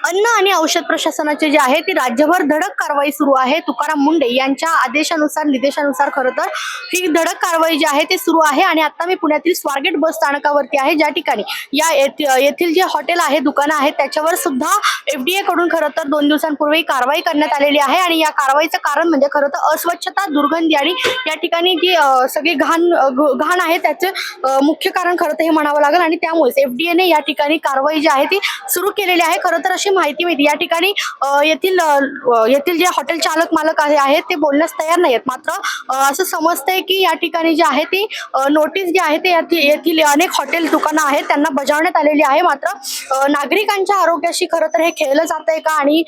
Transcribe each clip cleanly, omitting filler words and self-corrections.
अन्न आणि औषध प्रशासनाचे जे आहे ती राज्यभर धडक कारवाई सुरू आहे। तुकाराम मुंडे यांच्या आदेशानुसार निर्देशानुसार खरं तर ही धडक कारवाई जी आहे ती सुरू आहे। आणि आता मी पुण्यातील स्वारगेट बस स्थानकावरती आहे, ज्या ठिकाणी येथील जे हॉटेल आहे, दुकानं आहेत, त्याच्यावर सुद्धा FDA कडून खरं तर 2 दिवसांपूर्वी कारवाई करण्यात आलेली आहे। आणि या कारवाईचं कारण म्हणजे खरं तर अस्वच्छता, दुर्गंधी आणि या ठिकाणी जी सगळी घाण आहे त्याचे मुख्य कारण खरं तर हे म्हणावं लागेल। आणि त्यामुळे FDA ने या ठिकाणी कारवाई जी आहे ती सुरू केलेली आहे। खरं तर अशी माहिती मिळते या ठिकाणी येथील जे हॉटेल चालक मालक आहेत ते बोलण्यास तयार नाहीत। मात्र असं समजतंय की या ठिकाणी जे आहे ती नोटीस जी आहे ते येथील अनेक हॉटेल दुकानं आहेत त्यांना बजावण्यात आलेली आहे। मात्र नागरिकांच्या आरोग्याशी खरं तर हे खेळलं जातंय का? आणि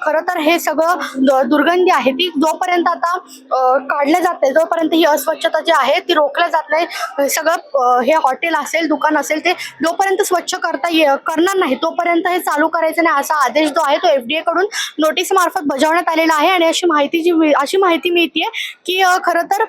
खरं तर हे सगळं दुर्गंधी आहे ती जोपर्यंत आता काढल्या जात नाही, जोपर्यंत ही अस्वच्छता जी आहे ती रोखल्या जात नाही, सगळं हे हॉटेल असेल, दुकान असेल, ते जोपर्यंत स्वच्छ करणार नाही तोपर्यंत हे चालू करायचं नाही, असा आदेश जो आहे तो FDA कडून नोटीस मार्फत बजावण्यात आलेला आहे। आणि अशी माहिती मिळते की खरं तर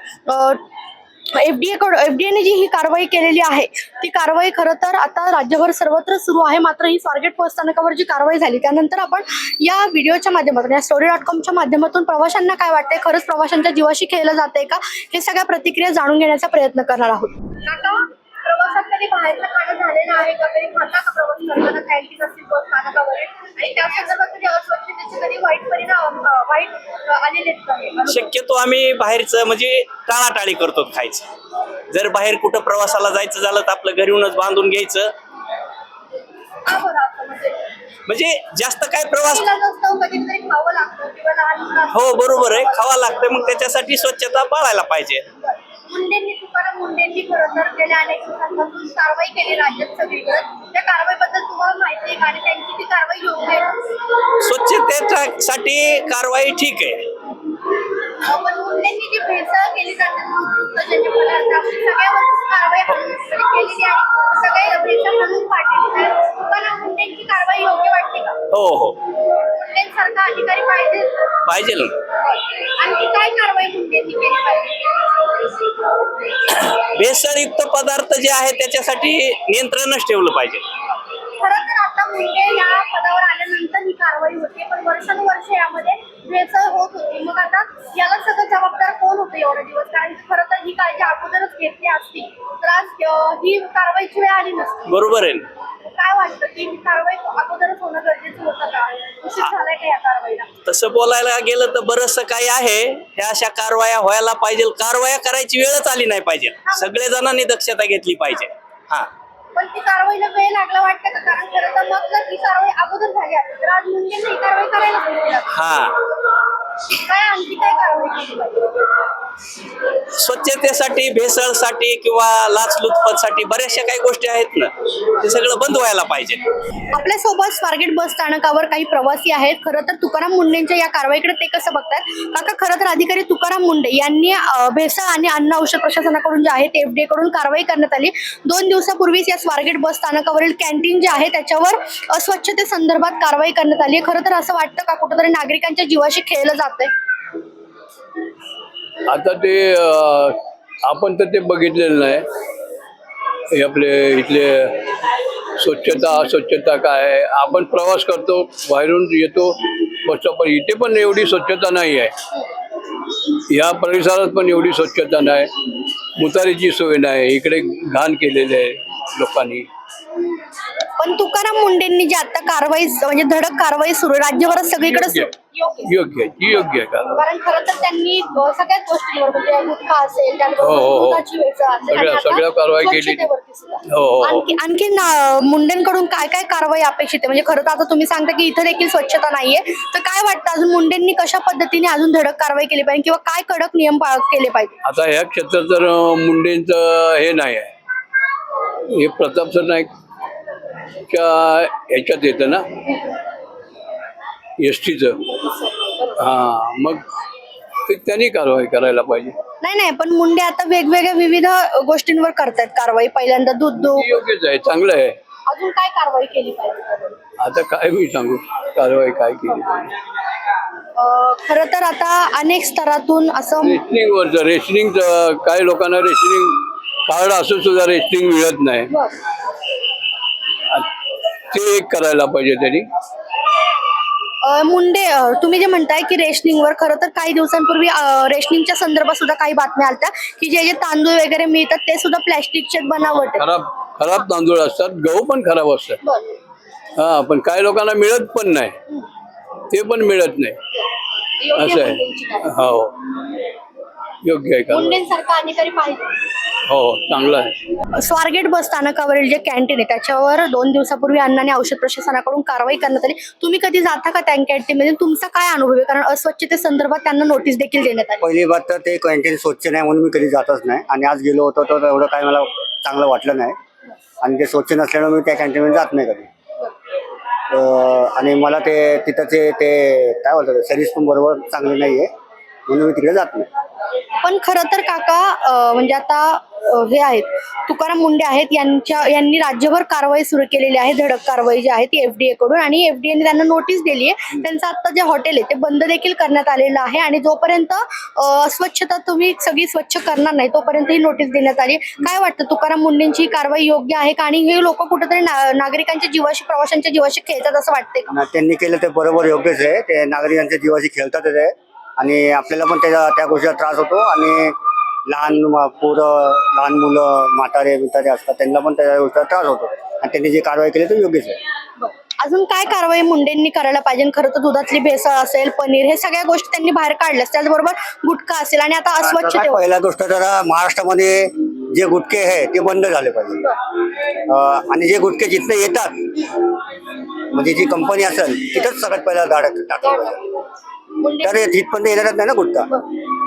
FDA ने जी ही कारवाई केलेली आहे ती कारवाई खरं तर आता राज्यभर सर्वत्र सुरू आहे। मात्र ही स्वारगेट बस स्थानकावर जी कारवाई झाली त्यानंतर आपण या व्हिडिओच्या माध्यमातून, या story.com माध्यमातून प्रवाशांना काय वाटतंय, खरंच प्रवाशांच्या जीवाशी खेळलं जातंय का, हे सगळ्या प्रतिक्रिया जाणून घेण्याचा प्रयत्न करणार आहोत। प्रवासात कधी बाहेरचं खाणं झालेलं आहे का? कधी खाता का प्रवास करताना कॅन्टीन असतील बस स्थानकावर? आणि त्या संदर्भात कधी अस्वच्छतेचे कधी वाईट परिणाम आलेले आहेत? शक्यतो आम्ही बाहेरचं म्हणजे टाळाटाळी करतो खायचं। जर बाहेर कुठं प्रवासाला जायचं झालं तर आपलं घरी येऊनच बांधून घ्यायचं। का बरं असं म्हणजे जास्त काय प्रवास कधीतरी खावं लागतं किंवा लहान हो बरोबर आहे, खावा लागतं, मग त्याच्यासाठी स्वच्छता पाळायला पाहिजे। तुकाराम मुंडेंनी खरं तर गेल्या अनेक दिवसांपासून कारवाई केली राज्यात सगळीकडे। त्या कारवाईबद्दल तुम्हाला माहिती आहे का? आणि त्यांची ती कारवाई योग्य आहे? स्वच्छतेसाठी कारवाई ठीक आहे, पण मुंडेंनी जी भेसळ केली जाते दुग्धजन्य पदार्थ सगळ्यावरची कारवाई केलेली आहे, सगळे भेसळ म्हणून पाठवली, तर तुकाराम मुंडेंची कारवाई योग्य वाटते का? हो हो मुंडेंसारखा अधिकारी पाहिजे ना। आणखी काय कारवाई मुंडेंनी केली पाहिजे? भेसळयुक्त पदार्थ जे आहे त्याच्यासाठी नियंत्रणच ठेवलं पाहिजे। खरं तर आता मुंडे या पदावर आल्यानंतर ही कारवाई होते, पण वर्षानुवर्ष यामध्ये भेसळ होत होती। मग आता याला सगळं जबाबदार कोण होतं एवढे दिवस? कारण खरं तर ही काळजी अगोदरच घेतली असती तर आज ही कारवाईची वेळ आली नसती। बरोबर आहे। काय वाटतं की ही कारवाई अगोदरच होणं गरजेचं होतं का? उशीर झालाय का या कारवाईला? तसं बोलायला गेलं तर बरंचसं काही आहे, ह्या अशा कारवाया व्हायला पाहिजे, कारवाया करायची वेळच आली नाही पाहिजे, सगळे जणांनी दक्षता घेतली पाहिजे। हा पण ती कारवाईला वेळ लागला वाटतं का? कारण खरं तर मग जर ही कारवाई अगोदर झाली असती तर आज मुंडेंनी ही कारवाई करायला पाहिजे। हा काय आणखी काय कारवाई केली पाहिजे? स्वच्छतेसाठी, भेसळसाठी किंवा लाचलुचपतसाठी बऱ्याचशा काही गोष्टी आहेत ना, ते सगळं बंद व्हायला पाहिजे। आपल्या सोबत स्वारगेट बस स्थानकावर काही प्रवासी आहेत। खरं तर तुकाराम मुंडेंच्या या कारवाईकडे ते कसं बघतात? काका, खरं तर अधिकारी तुकाराम मुंडे यांनी भेसळ आणि अन्न औषध प्रशासनाकडून जे आहे ते FDA कडून कारवाई करण्यात आली। 2 दिवसापूर्वीच या स्वारगेट बस स्थानकावरील कॅन्टीन जे आहे त्याच्यावर अस्वच्छतेसंदर्भात कारवाई करण्यात आली। खरं तर असं वाटतं का कुठेतरी नागरिकांच्या जीवाशी खेळलं जातंय? आता ते आपण तर ते बघितलेलं नाही, हे आपले इथले स्वच्छता अस्वच्छता काय आहे। आपण प्रवास करतो, बाहेरून येतो पण इथे पण एवढी स्वच्छता नाही आहे, या परिसरात पण एवढी स्वच्छता नाही, मुतारीची सोय नाही, इकडे घाण केलेले आहे लोकांनी। पण तुकाराम मुंडेंनी जी आता कारवाई म्हणजे धडक कारवाई सुरू राज्यभरात सगळीकडे योग्य आहे का? कारण खरं तर त्यांनी सगळ्याच गोष्टींवर म्हणजे गुटखा असेल, सगळ्या कारवाई केली। आणखी मुंडेंकडून काय काय कारवाई अपेक्षित आहे? म्हणजे खरं तर आता तुम्ही सांगता की इथं देखील स्वच्छता नाहीये, तर काय वाटतं अजून मुंडेंनी कशा पद्धतीने अजून धडक कारवाई केली पाहिजे किंवा काय कडक नियम केले पाहिजे? आता ह्या क्षेत्रात तर मुंडेंचं हे नाही आहे, हे प्रताप सर नाईकच्या ह्याच्यात येतं ना, एसटीचं। मग ते त्यांनी कारवाई करायला पाहिजे। नाही, पण मुंडे आता वेगवेगळ्या विविध गोष्टींवर करतात कारवाई। पहिल्यांदा दूध योग्यच आहे, चांगलं आहे। अजून काय कारवाई केली पाहिजे? आता काय मी सांगू कारवाई काय केली पाहिजे? खरं तर आता अनेक स्तरातून असं रेशनिंग काही लोकांना रेशनिंग कार्ड असून सुद्धा रेशनिंग मिळत नाही, ते एक करायला पाहिजे त्यांनी। मुंडे, तुम्ही जे म्हणताय की रेशनिंगवर, खरं तर काही दिवसांपूर्वी रेशनिंगच्या संदर्भात सुद्धा काही बातम्या आल्या की जे तांदूळ वगैरे मिळतात ते सुद्धा प्लॅस्टिकचे बनावट आहेत. खराब खराब तांदूळ असतात, गहू पण खराब असतात. बरं. हा, पण काही लोकांना मिळत पण नाही, ते पण मिळत नाही. योग्य असं मुंडेंची आहे. कारवाई. हो, योग्य आहे का? मुंडेंसारखा अधिकारी पाहिजे. हो, चांगलं आहे. स्वारगेट बस स्थानकावरील जे कॅन्टीन आहे त्याच्यावर 2 दिवसापूर्वी अन्न आणि औषध प्रशासनाकडून कारवाई करण्यात आली. तुम्ही कधी जाता का त्या कॅन्टीनमध्ये? तुमचा काय अनुभव आहे? कारण अस्वच्छतेसंदर्भात त्यांना नोटीस देखील देण्यात आली. पहिली बात तर ते कॅन्टीन स्वच्छ नाही म्हणून मी कधी जातच नाही, आणि आज गेलो होतो तर एवढं काय मला चांगलं वाटलं नाही, आणि ते स्वच्छ नसल्यामुळे मी त्या कॅन्टीनमध्ये जात नाही कधी. आणि मला ते तिथंचे ते काय बोलतात सर्व्हिस पण बरोबर चांगली नाही आहे, म्हणून मी तिकडे जात नाही. पण खरं तर काका, म्हणजे आता हे आहेत तुकाराम मुंडे आहेत, यांनी राज्यभर कारवाई सुरू केलेली आहे. धडक कारवाई जी आहे ती FDA कडून, आणि FDA ने त्यांना नोटीस दिली आहे. त्यांचं आता जे हॉटेल आहे ते बंद देखील करण्यात आलेलं आहे, आणि जोपर्यंत स्वच्छता तुम्ही सगळी स्वच्छ करणार नाही तोपर्यंत ही नोटीस देण्यात आली. काय वाटतं, तुकाराम मुंडेंची कारवाई योग्य आहे का? आणि हे लोक कुठेतरी नागरिकांच्या जीवाशी, प्रवाशांच्या जीवाशी खेळतात असं वाटतंय का? आणि त्यांनी केलं ते बरोबर योग्यच आहे. ते नागरिकांच्या जीवाशी खेळतातच आहे, आणि आपल्याला पण त्या गोष्टीचा त्रास होतो. आणि लहान पोरं, लहान मुलं, म्हातारे असतात, त्यांना पण त्या गोष्टीचा त्रास होतो, आणि त्यांनी जी कारवाई केली ते योग्यच आहे. अजून काय कारवाई मुंडेंनी करायला पाहिजे? खरं तर दुधातली भेसळ असेल, पनीर, हे सगळ्या गोष्टी त्यांनी बाहेर काढल्यास, त्याचबरोबर गुटखा असेल, आणि आता अस्वच्छते. पहिला गोष्ट तर महाराष्ट्रामध्ये जे गुटखे आहे ते बंद झाले पाहिजे, आणि जे गुटखे जिथं येतात, म्हणजे जी कंपनी असेल तिथंच सगळ्यात पहिला टाकलं पाहिजे. तर तिथपर्यंत येणारच नाही ना गुटखा.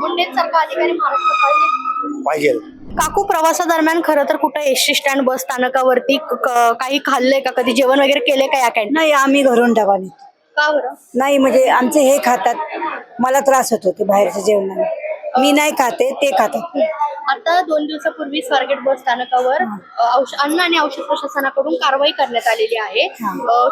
मुंडेंसारखा अधिकारी महाराष्ट्रात पाहिजे. काकू, प्रवासादरम्यान खरं तर कुठं एसटी स्टँड, बस स्थानकावरती काही खाल्लंय का? कधी जेवण वगैरे केलंय का या कॅन्टीन? नाही, आम्ही घरून डबा नेतो. का बरं? नाही म्हणजे आमचे हे खातात, मला त्रास होतो ते बाहेरच्या जेवणाने. मी नाही खाते, ते खातात. आता 2 दिवसापूर्वी स्वारगेट बस स्थानकावर अन्न आणि औषध प्रशासनाकडून कारवाई करण्यात आलेली आहे.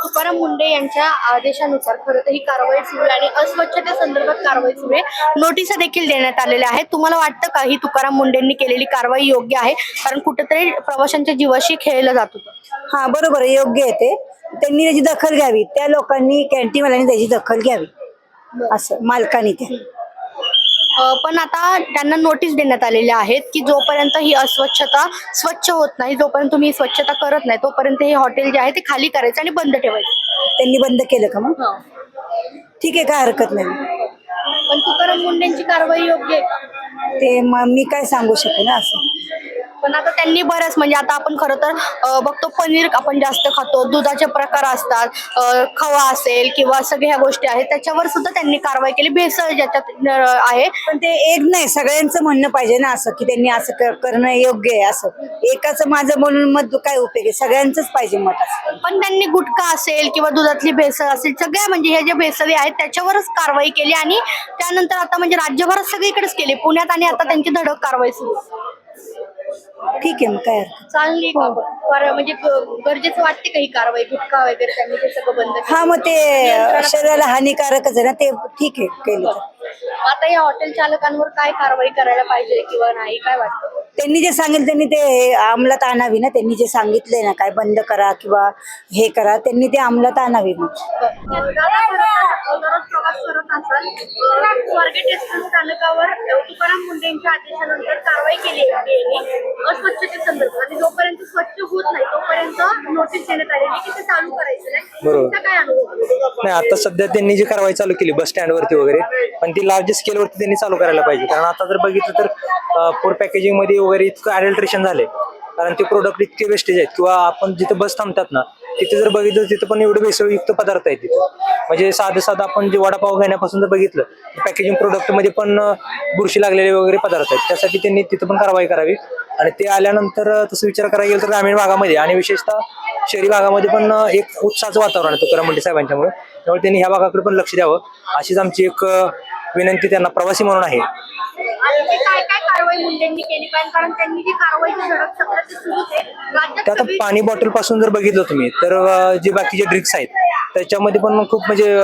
तुकाराम मुंडे यांच्या आदेशानुसार खरं तर ही कारवाई सुरू आहे, आणि अस्वच्छते संदर्भात कारवाई सुरू आहे. नोटिसा देखील देण्यात आलेल्या आहेत. तुम्हाला वाटतं का ही तुकाराम मुंडेंनी केलेली कारवाई योग्य आहे? कारण कुठेतरी प्रवाशांच्या जीवाशी खेळलं जात होतं. हा, बरोबर आहे, योग्य आहे ते. त्यांनी त्याची दखल घ्यावी, त्या लोकांनी, कॅन्टीनवाल्यांनी त्याची दखल घ्यावी, असं मालकाने ते. पण आता त्यांना नोटीस देण्यात आलेल्या आहेत की जोपर्यंत ही अस्वच्छता स्वच्छ होत नाही, जोपर्यंत तुम्ही ही स्वच्छता करत नाही, तोपर्यंत हे हॉटेल जे आहे ते खाली करायचं आणि बंद ठेवायचं. त्यांनी बंद केलं का मग? ठीक आहे, काय हरकत नाही. पण तुकाराम मुंडेंची कारवाई योग्य आहे का? ते मी काय सांगू शकते ना असं. पण आता त्यांनी बरंच, म्हणजे आता आपण खरं तर बघतो पनीर आपण जास्त खातो, दुधाचे प्रकार असतात, खवा असेल किंवा सगळ्या गोष्टी आहेत, त्याच्यावर सुद्धा त्यांनी कारवाई केली. भेसळ ज्याच्यात आहे, पण ते एक नाही, सगळ्यांचं म्हणणं पाहिजे ना असं की त्यांनी असं करणं योग्य आहे. असं एकाचं माझं म्हणून मत काय उपयोग आहे? सगळ्यांचंच पाहिजे मत असं. पण त्यांनी गुटखा असेल किंवा दुधातली भेसळ असेल, सगळ्या म्हणजे हे जे भेसळी आहेत त्याच्यावरच कारवाई केली, आणि त्यानंतर आता म्हणजे राज्यभरात सगळीकडेच केली, पुण्यात, आणि आता त्यांची धडक कारवाई सुरू. ठीक आहे, मग काय हरकत. चांगली का? म्हणजे गरजेचं वाटते का ही कारवाई? गुटखा वगैरे त्यांनी ते सगळं बंद केलं. हा, मग ते शरीराला हानिकारकच आहे ना ते. ठीक आहे, केलं तर. आता या हॉटेल चालकांवर काय कारवाई करायला पाहिजे किंवा नाही, काय वाटतं? त्यांनी जे सांगितलं त्यांनी ते अंमलात आणावी ना. त्यांनी जे सांगितलंय ना, काय बंद करा किंवा हे करा, त्यांनी ते अंमलात आणावी. प्रवास करत असाल, स्वारगेट एसटी स्थानकावर तुकाराम मुंडे यांच्या आदेशानंतर कारवाई केली आहे अस्वच्छते संदर्भात, आणि जोपर्यंत स्वच्छ होत नाही तोपर्यंत नोटीस देण्यात आलेली की ते चालू करायचं नाही. बरोबर. काय अनुभव? नाही, आता सध्या त्यांनी जी कारवाई चालू केली बस स्टँड वरती वगैरे, पण ती लार्ज स्केल वरती त्यांनी चालू करायला पाहिजे. कारण आता जर बघितलं तर फूड पॅकेजिंग मध्ये वगैरे इतकं अडल्ट्रेशन झाले, कारण ते प्रोडक्ट इतके वेस्टेज आहेत. किंवा आपण जिथे बस थांबतात ना, तिथे जर बघितलं तिथे पण एवढे भेसळयुक्त पदार्थ आहेत तिथे. म्हणजे साधं आपण जे वडापाव घेण्यापासून जर बघितलं, पॅकेजिंग प्रोडक्ट मध्ये पण बुरशी लागलेले वगैरे पदार्थ आहेत. त्यासाठी त्यांनी तिथे पण कारवाई करावी. आणि ते आल्यानंतर तसं विचार करायला गेलं तर ग्रामीण भागामध्ये आणि विशेषतः शहरी भागामध्ये पण एक उत्साहाचं वातावरण आहे तुकाराम मुंडे साहेबांच्यामुळे. त्यामुळे त्यांनी ह्या भागाकडे पण लक्ष द्यावं, अशीच आमची एक विनंती त्यांना प्रवासी म्हणून आहे. आणखी काय काय कारवाई मुंडेंनी केली पाहिजे? कारण त्यांनी जी कारवाईची धडक चक्र ते सुरूच आहे राज्यात. ते आता पाणी बॉटल पासून जर बघितलं तुम्ही तर जे बाकीचे ड्रिंक्स आहेत त्याच्यामध्ये पण खूप म्हणजे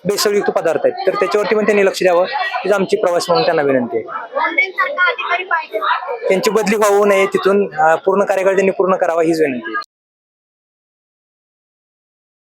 भेसळयुक्त पदार्थ आहेत, तर त्याच्यावरती पण त्यांनी लक्ष द्यावं, हीच आमची प्रवास म्हणून त्यांना विनंती आहे. मुंडेंसारखा अधिकारी पाहिजे. त्यांची बदली होऊ नये, तिथून पूर्ण कार्यकाळ त्यांनी पूर्ण करावा हीच विनंती आहे.